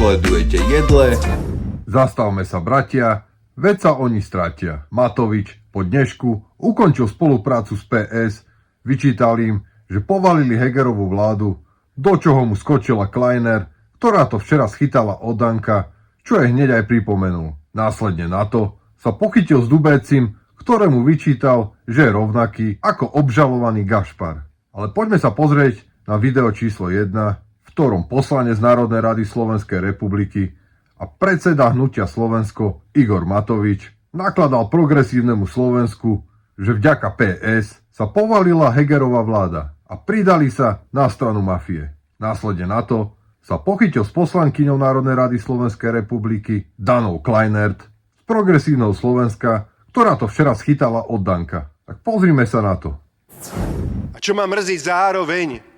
Sledujete Jedle. Zastavme sa, bratia, veď sa oni stratia. Matovič po dnešku ukončil spoluprácu s PS, vyčítal im, že povalili Hegerovú vládu, do čoho mu skočila Kleiner, ktorá to včera schytala od Danka, čo jej hneď aj pripomenul. Následne na to sa pochytil s Dubécim, ktorému vyčítal, že je rovnaký ako obžalovaný Gašpar. Ale poďme sa pozrieť na video číslo 1, v ktorom poslanec Národnej rady Slovenskej republiky a predseda hnutia Slovensko Igor Matovič nakladal progresívnemu Slovensku, že vďaka PS sa povalila Hegerová vláda a pridali sa na stranu mafie. Následne na to sa pochytil s poslankyňou Národnej rady Slovenskej republiky Danou Kleinert z progresívneho Slovenska, ktorá to včera schytala od Danka. Tak pozrime sa na to. A čo ma mrzí zároveň,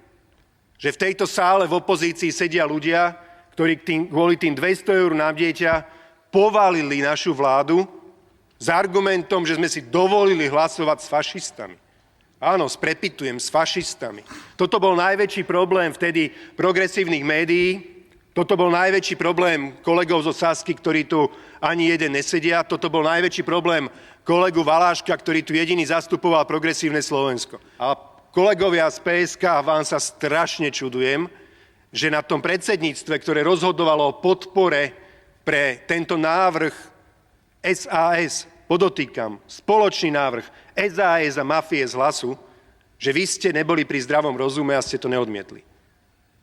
že v tejto sále v opozícii sedia ľudia, ktorí kvôli tým 200 eur na dieťa povalili našu vládu s argumentom, že sme si dovolili hlasovať s fašistami. Áno, sprepitujem, s fašistami. Toto bol najväčší problém vtedy progresívnych médií, toto bol najväčší problém kolegov zo Sasky, ktorí tu ani jeden nesedia, toto bol najväčší problém kolegu Valáška, ktorý tu jediný zastupoval progresívne Slovensko. A kolegovia z PSK, vám sa strašne čudujem, že na tom predsedníctve, ktoré rozhodovalo o podpore pre tento návrh SAS, podotýkam, spoločný návrh SAS a mafie z Hlasu, že vy ste neboli pri zdravom rozume a ste to neodmietli.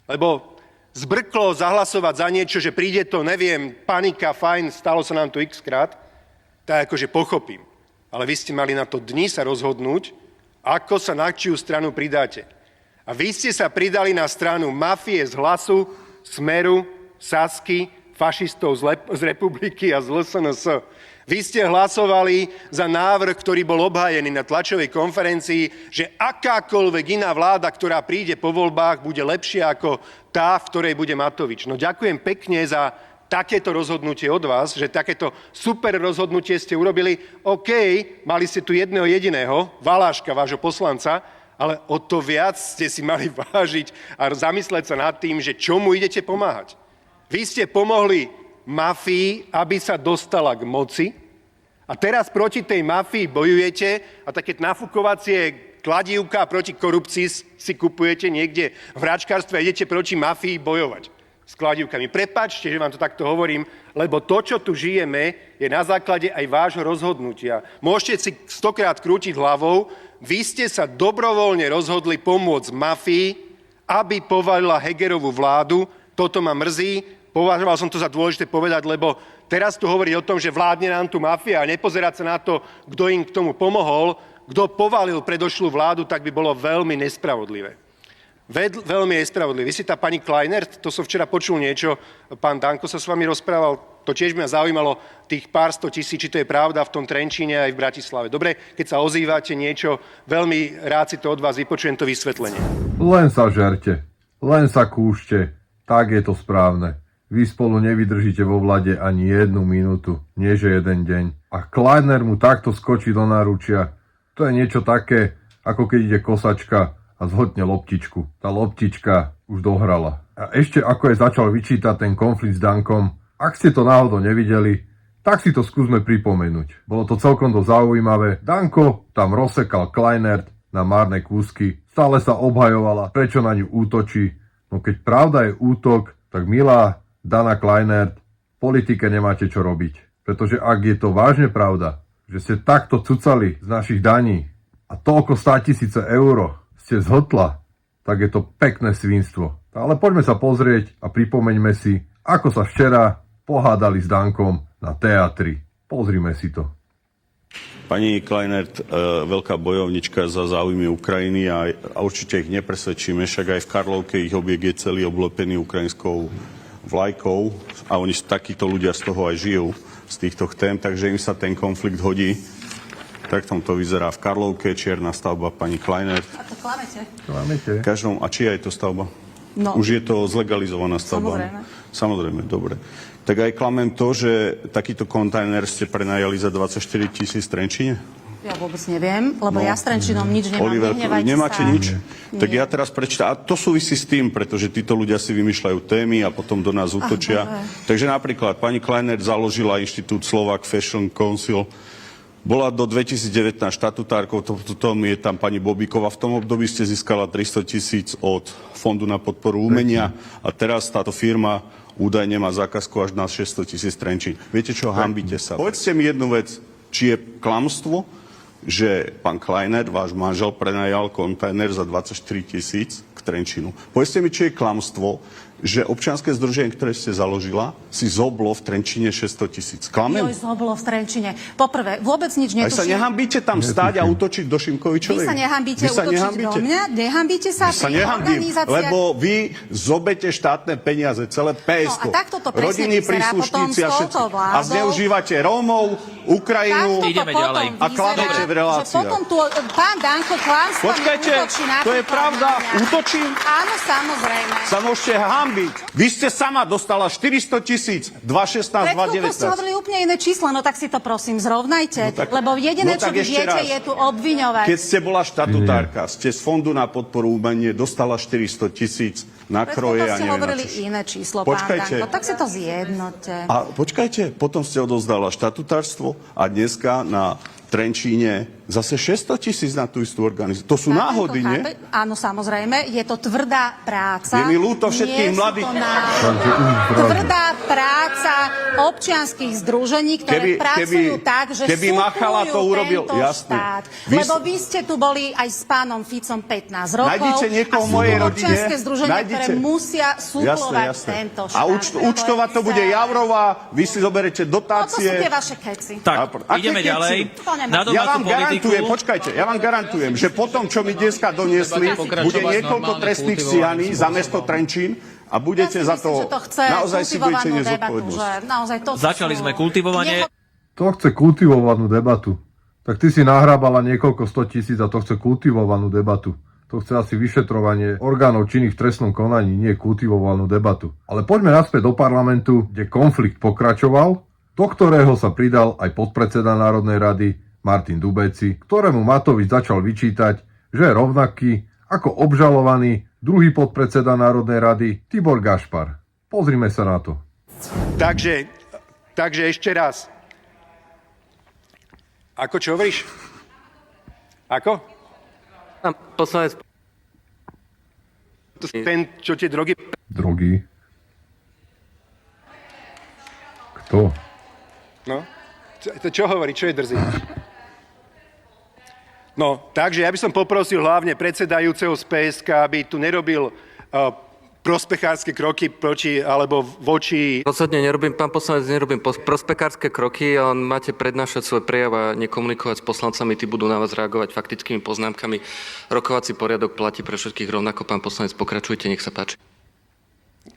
Lebo zbrklo zahlasovať za niečo, že príde to, neviem, panika, fajn, stalo sa nám to x-krát, tak akože pochopím. Ale vy ste mali na to dni sa rozhodnúť, ako sa na čiu stranu pridáte. A vy ste sa pridali na stranu mafie z Hlasu, Smeru, Sasky, fašistov z Republiky a z LSNS. Vy ste hlasovali za návrh, ktorý bol obhájený na tlačovej konferencii, že akákoľvek iná vláda, ktorá príde po voľbách, bude lepšia ako tá, v ktorej bude Matovič. No ďakujem pekne za takéto rozhodnutie od vás, že takéto super rozhodnutie ste urobili. OK, mali ste tu jedného jediného, Valáška, vášho poslanca, ale o to viac ste si mali vážiť a zamysleť sa nad tým, že čomu idete pomáhať. Vy ste pomohli mafii, aby sa dostala k moci a teraz proti tej mafii bojujete a také nafukovacie kladívka proti korupcii si kupujete niekde v hračkárstve a idete proti mafii bojovať s kladívkami. Prepáčte, že vám to takto hovorím, lebo to, čo tu žijeme, je na základe aj vášho rozhodnutia. Môžete si 100-krát krútiť hlavou, vy ste sa dobrovoľne rozhodli pomôcť mafii, aby povalila Hegerovú vládu. Toto ma mrzí, považoval som to za dôležité povedať, lebo teraz tu hovorí o tom, že vládne nám tu mafia a nepozerať sa na to, kto im k tomu pomohol, kto povalil predošlú vládu, tak by bolo veľmi nespravodlivé. Veľmi nespravodlivé. Vy si tá pani Kleiner, to som včera počul niečo, pán Danko sa s vami rozprával, to tiež mňa zaujímalo, tých pár 100 000, či to je pravda v tom Trenčíne aj v Bratislave. Dobre, keď sa ozývate niečo, veľmi rád si to od vás vypočujem, to vysvetlenie. Len sa žerte, len sa kúšte, tak je to správne. Vy spolu nevydržíte vo vlade ani jednu minútu, nie že jeden deň. A Kleiner mu takto skočí do náručia, to je niečo také, ako keď ide kosačka a zhodne loptičku. Tá loptička už dohrala. A ešte ako je začal vyčítať ten konflikt s Dankom, ak ste to náhodou nevideli, tak si to skúsme pripomenúť. Bolo to celkom dosť zaujímavé. Danko tam rozsekal Kleinert na márne kúsky, stále sa obhajovala, prečo na ňu útočí. No keď pravda je útok, tak milá Dana Kleinert, v politike nemáte čo robiť. Pretože ak je to vážne pravda, že ste takto cucali z našich daní a toľko 100 000 eur ste zhltla, tak je to pekné svinstvo. Ale poďme sa pozrieť a pripomeňme si, ako sa včera pohádali s Dankom na teatri. Pozrime si to. Pani Kleinert, veľká bojovnička za záujmy Ukrajiny a určite ich nepresvedčíme, však aj v Karlovke ich objekt je celý oblepený ukrajinskou vlajkou a oni takíto ľudia z toho aj žijú, z týchto tém, takže im sa ten konflikt hodí. Tak to vyzerá v Karlovke, čierna stavba pani Kleinert. A to klamete. Každom, a čia je to stavba? No. Už je to zlegalizovaná stavba. Samozrejme, dobre. Tak aj klamem to, že takýto kontajner ste prenajali za 24 000 v Trenčíne? Ja vôbec neviem, lebo ja s Trenčínom nič nemám. Oliver, Nehnevajte nemáte sa. nič? Tak Nie. ja teraz prečítam. A to súvisí s tým, pretože títo ľudia si vymýšľajú témy a potom do nás útočia. Takže napríklad pani Kleiner založila inštitút Slovak Fashion Council. Bola do 2019 štatutárkou, potom je tam pani Bobíková. V tom období ste získala 300 000 od Fondu na podporu umenia a teraz táto firma údajne má zákazku až na 600 000 Trenčín. Viete čo, hanbite sa. Povedzte mi jednu vec, či je klamstvo, že pán Kleiner, váš manžel, prenajal kontajner za 24 000 k Trenčínu. Povedzte mi, či je klamstvo, že občianske združenie, ktoré ste založila, si zoblo v Trenčíne 600 000. Klamem? Joj, zoblo v Trenčine. Poprvé, vôbec nič Aj sa netuším. nehambíte tam stáť a útočiť do Šimkovičovej? Vy sa nehambíte útočiť do mňa? Nehambíte sa Ja sa pri nehambím, organizáciách? lebo vy zobete štátne peniaze, celé PSK, No a takto to presne rodinní vyzerá príslušníci potom a s všetci. touto vládou. A zneužívate Rómov, Ukrajinu. Takto to Ideme potom ďalej. A klamete vyzerá, v reláciách. že potom tu pán Danko klamstvami Počkajte, útočí na to je pravda, útočím? Áno, samozrejme. Sa môžete hambiť. Vy ste sama dostala 400 000, 2,16, Pred chvíľkou ste 2,19. hovorili úplne iné čísla, no tak si to prosím zrovnajte, lebo jediné, čo tak vy ešte viete, raz. je tu obviňovať. Keď ste bola štatutárka, ste z Fondu na podporu umenie dostala 400 000 na Pred kroje chvíľkou a ste neviem hovorili na čo. iné číslo, Počkajte. pán Danko, tak si to zjednote. A počkajte, potom ste odovzdala štatutárstvo a dneska na Trenčíne zase 600 000 na tú istú organizáciu. To sú Pán náhody, Danko, nie? chápe? Áno, samozrejme, je to tvrdá práca. Je mi ľúto všetkých Nie sú mladých. to náhody. Takže už zrazu. Tvrdá práca občianskych združení, ktoré pracujú tak, že keby Machala to urobil, tento jasné. štát. Vy Lebo vy ste tu boli aj s pánom Ficom 15 rokov. Nájdite niekoho a v sú mojej tu rodine, občianske združenia, ktoré nájdite. musia suplovať tento štát. A účtovať to bude Javrová, vy si zoberete No to sú dotácie. tie vaše keci. Tak, Aké ideme keci? ďalej. To nemá. Na Ja domácu vám garantujem, politiku. počkajte, ja vám garantujem, že potom, čo mi dneska doniesli, bude niekoľko trestných stíhaní za mesto Trenčín a budete Ja si za myslím, že to, to chce naozaj si budete kultivovanú niesť debatu, zodpovednosť. že naozaj to Začali sú- sme kultivovanie. To chce kultivovanú debatu. Tak ty si nahrábala niekoľko 100 000 a to chce kultivovanú debatu. To chce asi vyšetrovanie orgánov činných v trestnom konaní, nie kultivovanú debatu. Ale poďme naspäť do parlamentu, kde konflikt pokračoval, do ktorého sa pridal aj podpredseda Národnej rady Martin Dubeci, ktorému Matovič začal vyčítať, že je rovnaký ako obžalovaný druhý podpredseda Národnej rady Tibor Gašpar. Pozrime sa na to. Takže ešte raz. Ako, čo hovoríš? Ako? Pán poslanec, Ten, čo tie drogy... Drogy. Kto? No? Čo hovorí? Čo je drzí? No, takže ja by som poprosil hlavne predsedajúceho z PSK, aby tu nerobil prospechárske kroky proti, alebo voči... rozhodne nerobím, pán poslanec, nerobím prospekárske kroky, len máte prednášať svoj prejav a nekomunikovať s poslancami, tí budú na vás reagovať faktickými poznámkami. Rokovací poriadok platí pre všetkých rovnako, pán poslanec, pokračujte, nech sa páči.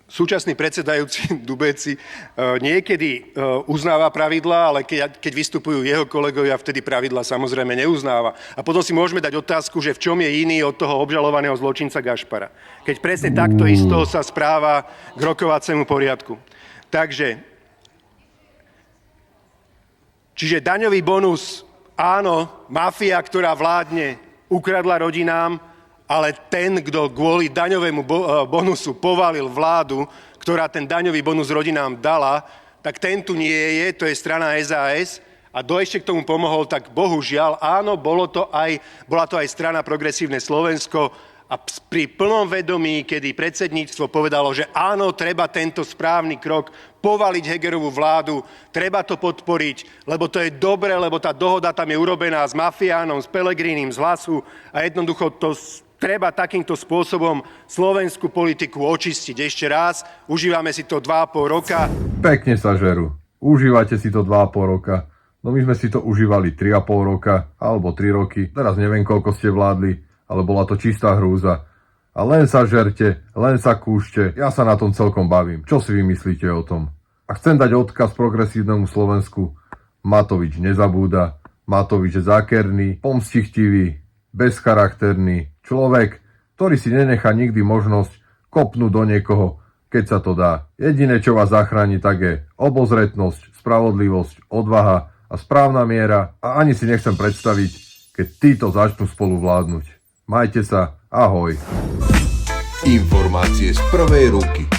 Súčasný predsedajúci Dubeci niekedy uznáva pravidlá, ale keď vystupujú jeho kolegovia, vtedy pravidlá samozrejme neuznáva. A potom si môžeme dať otázku, že v čom je iný od toho obžalovaného zločinca Gašpara. Keď presne takto isto sa správa k rokovacému poriadku. Takže, čiže daňový bonus, áno, mafia, ktorá vládne, ukradla rodinám, ale ten, kto kvôli daňovému bonusu povalil vládu, ktorá ten daňový bonus rodinám dala, tak ten tu nie je, to je strana SAS. A kto ešte k tomu pomohol, tak bohužiaľ, áno, bola to aj strana Progresívne Slovensko a pri plnom vedomí, kedy predsedníctvo povedalo, že áno, treba tento správny krok povaliť Hegerovú vládu, treba to podporiť, lebo to je dobre, lebo tá dohoda tam je urobená s Mafiánom, s Pelegrínim, z Hlasu a jednoducho to treba takýmto spôsobom slovenskú politiku očistiť. Ešte raz, užívame si to 2,5 roka. Pekne sa žerú. Užívate si to 2,5 roka. No my sme si to užívali 3,5 roka, alebo 3 roky. Teraz neviem, koľko ste vládli, ale bola to čistá hrúza. A len sa žerte, len sa kúšte. Ja sa na tom celkom bavím. Čo si vymyslíte o tom? A chcem dať odkaz progresívnemu Slovensku. Matovič nezabúda. Matovič je zákerný, pomstichtivý, bezcharakterný človek, ktorý si nenechá nikdy možnosť kopnúť do niekoho, keď sa to dá. Jediné, čo vás zachráni, tak je obozretnosť, spravodlivosť, odvaha a správna miera a ani si nechcem predstaviť, keď títo začnú spolu vládnuť. Majte sa, ahoj. Informácie z prvej ruky.